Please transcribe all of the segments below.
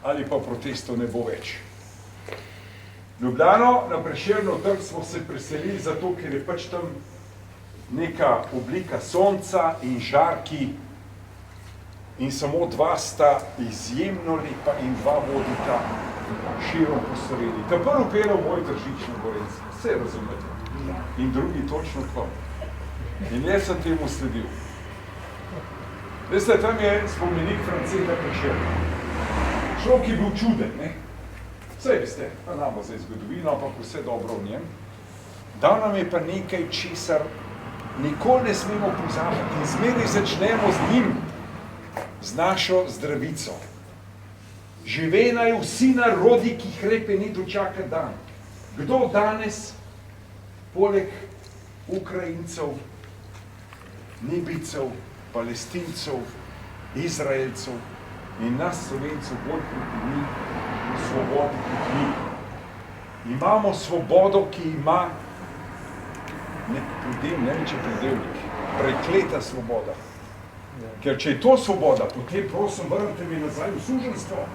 ali pa protestov ne bo več. Ljubljano, na Prešernov trg smo se preselili zato, ker je pač tam neka oblika sonca in žarki in samo dva sta izjemno lepa in dva vodita širom po Sloveniji. Ta prvi pelal moj Tržič na Gorenjski, vse razumete. In drugi točno tako. In jaz sem temu sledil. Veste, tam je spomenik Franceta Prešerna. Človek je bil čuden, ne? Vse veste, pa nam za zgodovino, ampak vse dobro v njem. Dal nam je pa nekaj, česar nikoli ne smemo pozabiti in zmeraj začnemo z njim, z našo zdravico. Živena je vsi narodi, ki hrepe ni dočaka dan. Kdo danes, poleg Ukrajincev, Nibicev, Palestincev, Izraelcev in nas Slovencev bolj proti njih, svobodi kot mi. Imamo svobodo, ki ima predelnik, prekleta svoboda. Ker če je to svoboda, potem prosim, vrnite mi nazaj v suženjstvo.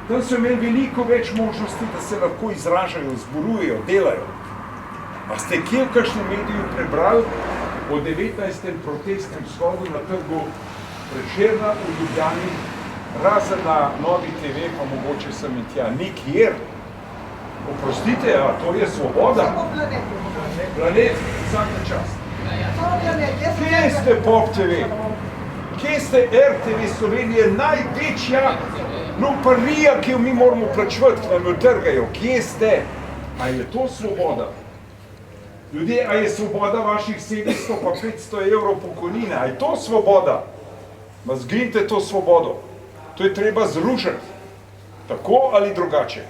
Tam so imeli veliko več možnosti, da se lahko izražajo, zborujejo, delajo. A ste kje v kakšnem mediju prebrali o 19. protestnem shodu na trgu Prešerna v Ljubljani, razen na Novi TV, pa mogoče sem in tja, nikjer. Oprostite, a to je svoboda? Planet, vsaka čast. Kje ste Pop TV? Kje ste RTV Slovenije, največja luparija, ki jo mi moramo plačevati, ki nam jo trgajo? Kje ste? A je to svoboda? Ljudje, a je svoboda vaših 700 pa 500 evrov pokojnine? A je to svoboda? Ma zginite to svobodo. To je treba zrušiti. Tako ali drugače.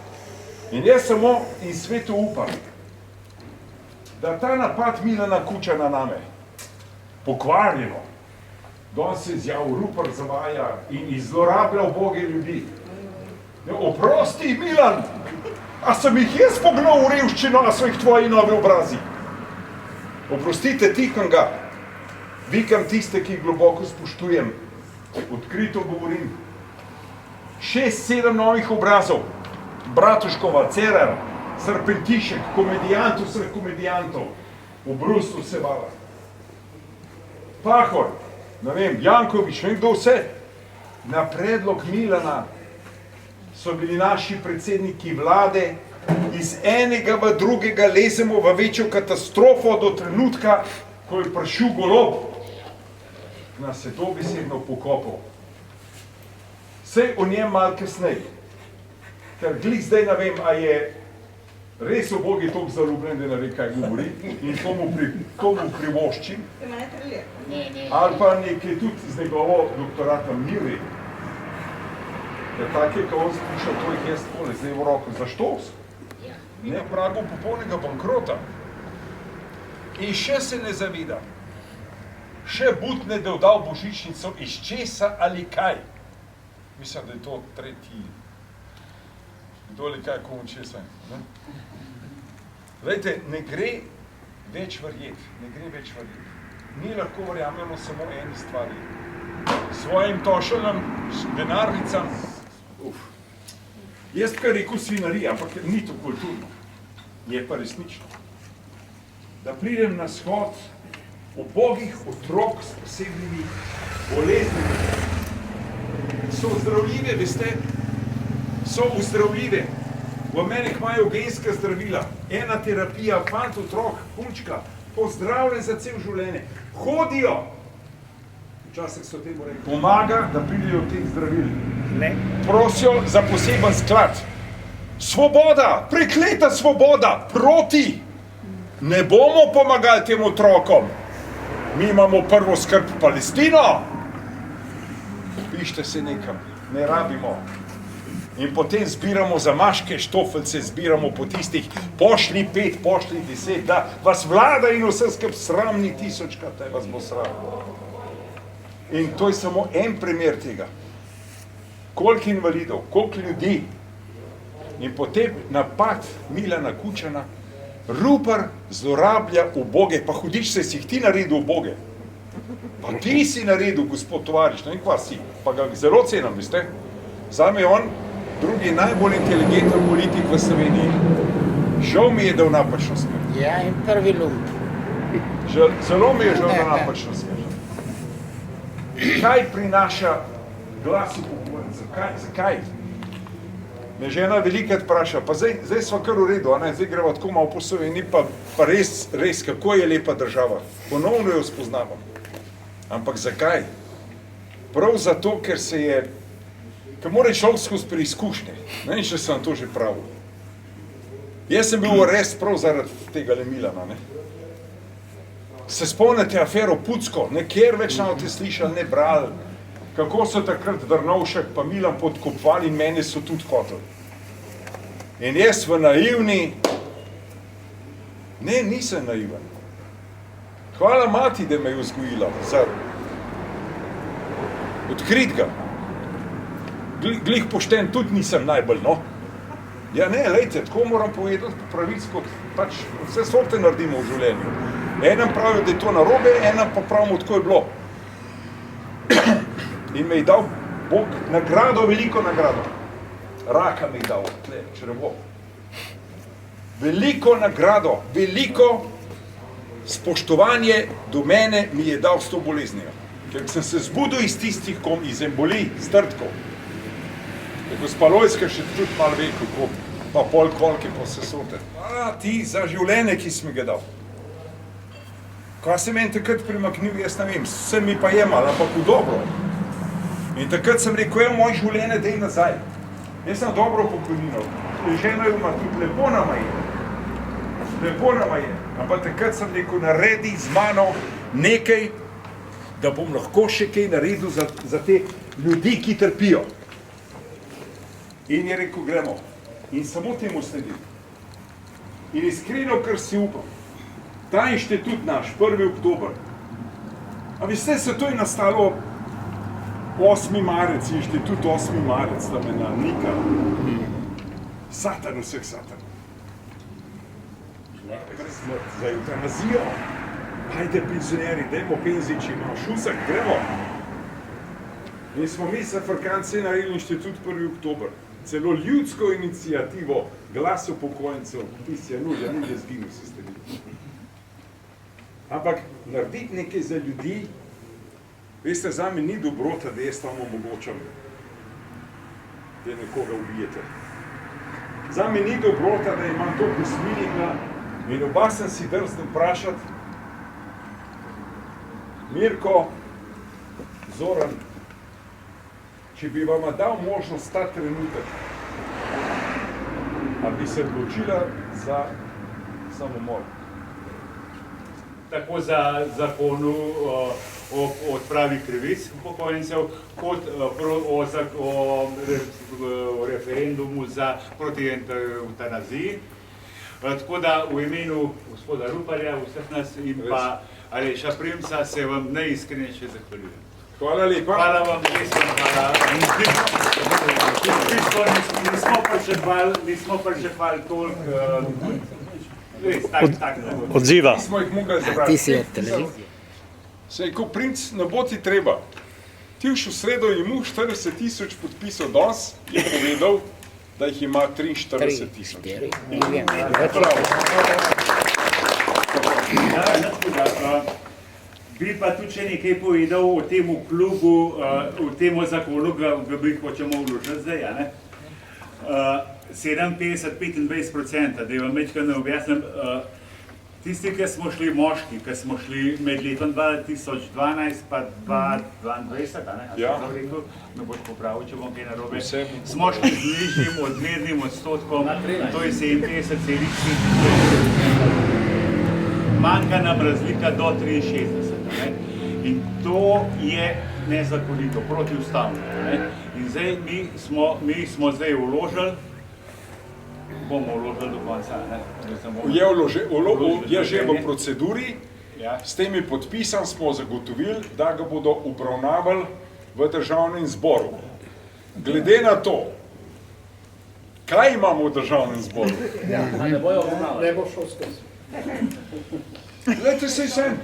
In jaz samo in svetu upam, da ta napad Milana Kučana name, pokvarjeno, danes se izjavil, Rupert zavaja in izlorablja uboge ljudi. Oprosti, Milan, a sem jih jaz pognal v revščino, a so jih tvoji novi obrazi? Oprostite, tiham ga, vikam tiste, ki jih globoko spoštujem, odkrito govorim. 6-7 novih obrazov, Bratuškova, Cerar, Serpentišek, komedijant vseh komedijantov, v Bruslu se vala. Pahor, ne vem, Jankovič, ne vem kdo vse. Na predlog Milana so bili naši predsedniki vlade, iz enega v drugega lezemo v večjo katastrofo do trenutka, ko je prišel Golob, nas je dobesedno pokopal. Sej o njem malo kasneje, ker glih zdaj ne vem, a je res ubogi toliko zaljubljen, da ne ve, kaj govori in to mu privoščim. Ali pa nekaj tudi z njegovo doktorata Miri. Ker take, ko on spušal, to jih jaz tole, zdaj v roko. Zašto? Ni na pragu popolnega bankrota. In še se ne zavida. Še butne, da je dal božičnico iz česa ali kaj. Mislim, da je to tretji. Kdo ali kaj, komu česa. Glejte, ne gre več verjeti. Mi lahko verjamemo samo eni stvari. Svojim tošeljam, denarnicam. Jaz bi rekel svinarija, ampak ni to kulturno. Je pa resnično. Da pridem na shod ubogih otrok s posebnimi boleznimi. So zdravljive, veste? So uzdravljive. V Ameriki imajo genska zdravila. Ena terapija, fant, otrok, punčka, pozdravljen za cel življenje. Hodijo. Včasih so temu rekli. Pomaga, da pridejo teh zdravil. Ne. Prosijo za poseben sklad. Svoboda, prekleta svoboda, proti. Ne bomo pomagali tem otrokom. Mi imamo prvo skrb Palestino. Pište se nekam, ne rabimo. In potem zbiramo zamaške, štofelce, zbiramo po tistih, pošli 5, pošli 10, da vas vlada in vse skrb sramni 1000, kaj vas bo sram. In to je samo en primer tega. Koliko invalidov, koliko ljudi. In potem napad Milana Kučana, Rupert zlorablja uboge, pa hudič se si jih ti naredil uboge. Pa ti si naredil, gospod tovariš, ne vem kva si, pa ga zelo cenim, veste? Zame je on drugi najbolj inteligenten politik v Sloveniji. Žal mi je dal napačno smer. Ja, in prvi lump. Zelo mi je žal dal napačno smer. Kaj prinaša glas upokojencev? Zakaj? Me žena velikrat vpraša, pa zdaj smo kar v redu, zdaj gremo tako malo po Sloveniji, pa res, kako je lepa država. Ponovno jo spoznavam. Ampak zakaj? Prav zato, ker se je, ker mora človek skozi preizkušnje. Ne vem, če sem to že pravil. Jaz sem bil res prav zaradi tega Milana. Ne? Se spomnite afero Pucko, kjer več na te slišali, ne brali, kako so takrat Drnovšek pa Milan podkopvali in mene so tudi hoteli. In jaz v naivni, ne, nisem naiven. Hvala mati, da me je vzgojila, za odkrit ga. Glih pošten tudi nisem najbolj, no. Ja ne, lejte, tako moram povedati po pravici, kot pač vse sorte naredimo v življenju. Enem pravijo, da je to narobe, enem pa pravimo, tako je bilo. In me je dal Bog nagrado, veliko nagrado. Raka me je dal, tle, črevo. Veliko nagrado, veliko spoštovanje do mene mi je dal s to boleznijo. Ker sem se zbudil iz tistih, ko mi zemboli, strdkov. Gospa Lojska še tudi malo ve, kako, pa pol kolke pa se sote. Ti za življenje, ki si mi ga dal. Kaj se meni takrat primaknil, jaz ne vem, se mi pa jemal, ampak v dobro. In takrat sem rekel, moje življenje dej nazaj. Jaz sem dobro pokojnino. Žena jo ima tudi lepo nama je. Lepo nama je. Ampak takrat sem rekel, naredi z mano nekaj, da bom lahko še kaj naredil za te ljudi, ki trpijo. In je rekel, gremo. In samo temu sledim. In iskreno, kar si upam, ta inštitut naš, 1. oktober, a veste, se to je nastalo 8. marec, inštitut 8. marec, tam je na Nika. Satan vseh satan. Za eutanazijo. Ajde, penzioneri, dajmo penziči, imamo šusak, gremo. In smo mi s Afrikanci naredili inštitut 1. oktober. Celo ljudsko inicijativo, glas upokojencev, pisja nulja, nulja zginil se ste vi. Ampak narediti nekaj za ljudi, veste, zame ni dobrota, da jaz tam omogočam, da nekoga ubijete. Zame ni dobrota, da imam to posminika in oba sem si drznil vprašati, Mirko, Zoran, če bi vama dal možnost ta trenutek, a bi se odločila za samomor? Tako za zakonu o odpravi krivic upokojencev, kot o referendumu proti eutanaziji. Tako da v imenu gospoda Ruparja, vseh nas in pa Aleša Primca se vam najiskrenejše zahvaljujem. Hvala lepa. Hvala vam, nismo pričakovali toliko odziva. Nismo jih mogli zabrati. Ti si od televizije. Sej, ko princ, ne bo ti treba. Ti v sredo je imel 40 000 podpisov danes, je povedal, da jih ima 43 000. Bi pa tudi še nekaj povedal o tem klubu, o tem zakonu, ki bi hočemo vložiti zdaj. 57-25%, da vam večkrat ne objasnim. Tisti, ki smo šli moški, ki smo šli med letom 2012 pa 2022, me boš popravil, če bom kaj narobe, smo šli z nižjim odmernim odstotkom, to je 57,5%. Manjka nam razlika do 63. In to je nezakonito, protiustavno. In zdaj mi smo zdaj vložili, bomo vložili do konca. Je že v proceduri, s temi podpisom smo zagotovili, da ga bodo obravnavali v državnem zboru. Glede na to, kaj imamo v državnem zboru? Ne bo šel skozi. Glejte se sem.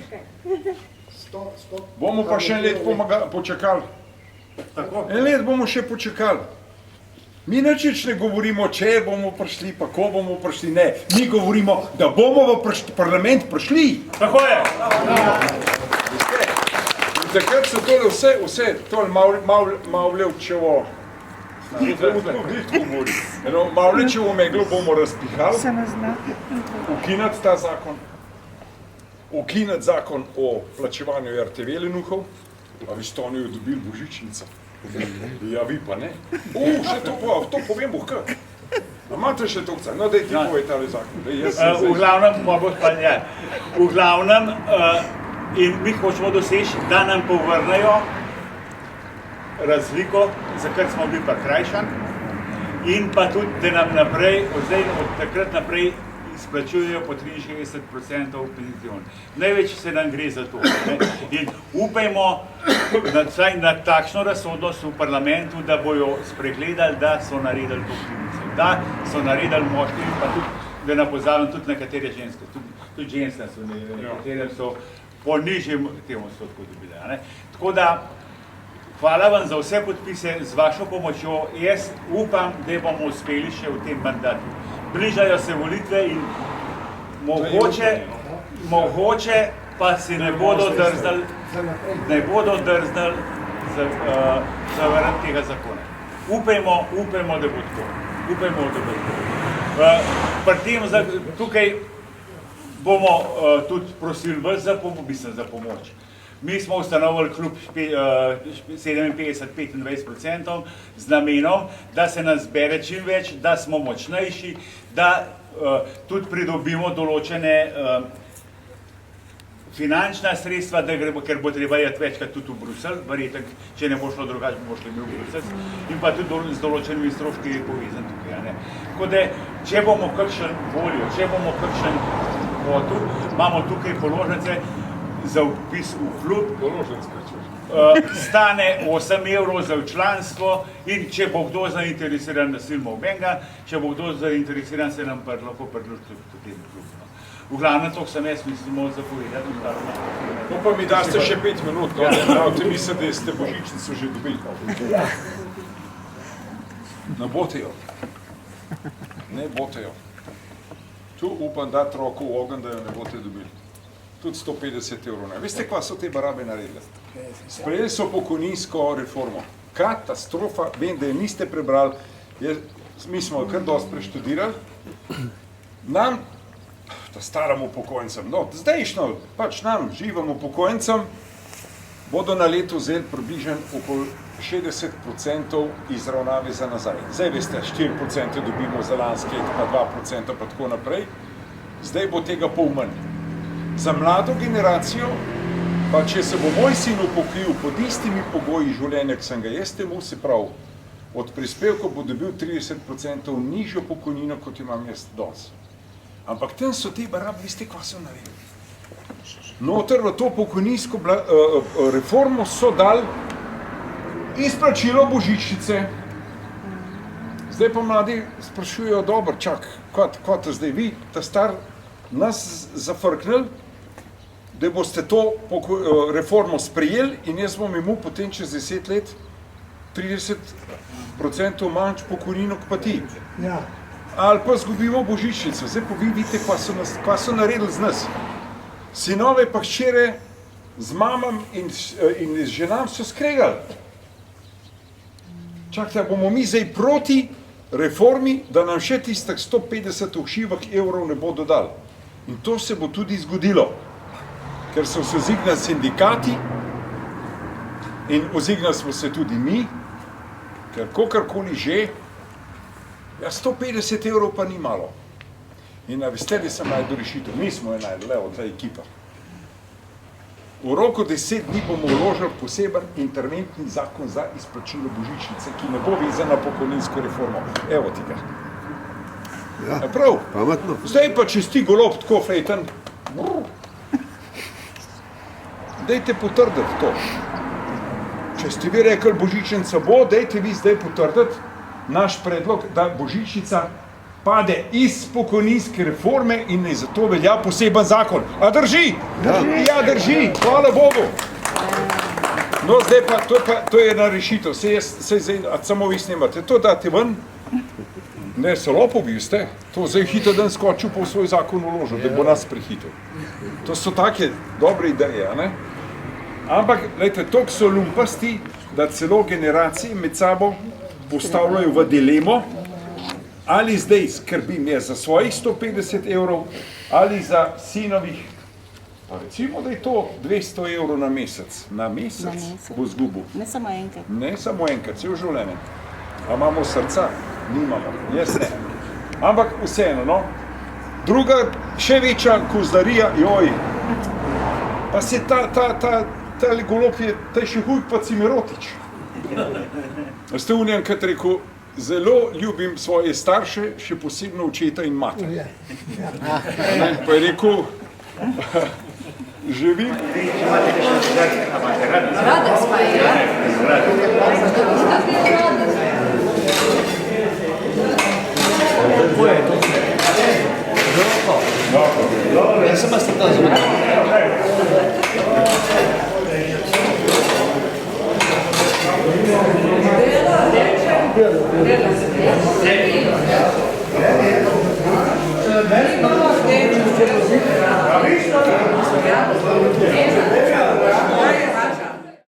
Bomo pa še en let počakali. En let bomo še počakali. Mi nič ne govorimo, če bomo prišli, pa ko bomo prišli, ne. Mi govorimo, da bomo v parlament prišli. Tako je. In takrat so tole vse tole Mavlevčevo, Mavlevčevo meglo bomo razpihali, ukinati ta zakon, ukinati zakon o plačevanju RTV lenuhov, a vi ste oni dobili božičnico. Ja, vi pa ne. Še to povem, kaj. A imate še to vca? No, daj ti povej tale zakon. V glavnem, in mi hočemo doseči, da nam povrnejo razliko, za kar smo bili pa krajšani, in pa tudi, da nam naprej, od takrat naprej, izplačujejo po 63% penzion. Največ se nam gre za to. In upajmo na takšno razsodnost v parlamentu, da bojo spregledali, da so naredili to krivico. Da so naredili moški, pa tudi, da ne pozabim, tudi nekatere ženske. Tudi ženske so, nekatere so po nižjem temu odstotku dobile. Tako da, hvala vam za vse podpise, z vašo pomočjo. Jaz upam, da bomo uspeli še v tem mandatu. Bližajo se volitve in mogoče pa si ne bodo drznali zavrniti tega zakona. Upajmo, da bo tako. Tukaj bomo tudi prosili vas za pomoč. Mi smo ustanovili klub 57-25% z namenom, da se nas zbere čim več, da smo močnejši, da tudi pridobimo določene finančna sredstva, ker bo treba iti večkrat tudi v Bruselj, verjetno, če ne bo šlo drugače, bomo šli mi v Bruselj, in pa tudi z določenimi stroški povezan tukaj. Tako da, če bomo kakšen voljo, če bomo kakšen hotel, imamo tukaj položnice, za vpis v klub, stane 8 € za članstvo in če bo kdo zainteresiran, nasilimo obenga, če bo kdo zainteresiran, se nam lahko pridružiti v tem klubu. V glavnem, to sem jaz mislimo zapovedati. No pa mi daste še 5 minut, te mislim, da ste božičnico že dobili. Ne bote jo. Ne bote jo. Tu upam dati roko v ogenj, da jo ne bote dobili. Tudi 150 €. Veste, kva so te barabe naredili? Sprejeli so pokojninsko reformo. Katastrofa, vem, da je niste prebrali, mi smo kar dosti preštudirali. Nam, ta staram upokojencem, no, zdajšnjo, pač nam, živim upokojencem, bodo na leto vzeli približno okoli 60% izravnave za nazaj. Zdaj, veste, 4% dobimo za lanski let, pa 2%, pa tako naprej. Zdaj bo tega pol manj. Za mlado generacijo, pa če se bo moj sin upokojil pod istimi pogoji življenja, ki sem ga jaz temu, se pravi, od prispevkov bo dobil 30% nižjo pokojnino, kot imam jaz danes. Ampak tam so te barabe, veste, kva so naredili. Noter v to pokojninsko reformo so dali izplačilo božičnice. Zdaj pa mladi sprašujejo, dobro, čak, kva to zdaj vi, ta star, nas zafrknili, da boste to reformo sprejeli in jaz bom imel potem čez 10 let 30% manj pokojnino kot pa ti. Ali pa zgubimo božičnico. Zdaj pa vi vidite, kva so naredili z nas. Sinove pa hčere z mamam in z ženam so skregali. Čakajte, bomo mi zdaj proti reformi, da nam še tistih 150 všivih evrov ne bo dodali. In to se bo tudi zgodilo, ker so se ozignali sindikati in ozignali smo se tudi mi, ker kakorkoli že, 150 evrov pa ni malo. In veste, da sem najdel rešitev, mi smo jo najdel, od ta ekipa. V roku 10 dni bomo vložili poseben interventni zakon za izplačilo božičnice, ki ne bo vezan na pokojninsko reformo. Evo ti ga. Prav, zdaj pa če ti golob tako fejten, dajte potrditi to. Če ste vi rekli, božičnica bo, dajte vi zdaj potrditi naš predlog, da božičnica pade iz pokojninske reforme in za to velja poseben zakon. A drži? Ja, drži. Hvala Bogu. No, zdaj pa, to je ena rešitev, samo vi snemate, to date ven, ne, salopovi ste, to zdaj hitro dan skočil po svoj zakon uložil, da bo nas prehitil. To so take dobre ideje, ne? Ampak, gledajte, toliko so lumpasti, da celo generacije med sabo postavljajo v dilemo, ali zdaj skrbim jaz za svojih 150 evrov, ali za sinovih. Pa recimo, da je to 200 evrov na mesec. Na mesec bo zgubil. Ne samo enkrat. Ne samo enkrat, cel življenje. A imamo srca? Nimamo, jaz ne. Ampak vseeno, no. Druga, še večja kozdarija, joj. Pa se ta golob je, ta je še huj pa Cimerotič. Ste v njem, kad rekel, zelo ljubim svoje starše, še posebno očeta in mater. Pa je rekel, živim. Rada sva je, ja? Koje je to? Dobro. Ja sam vas to zove.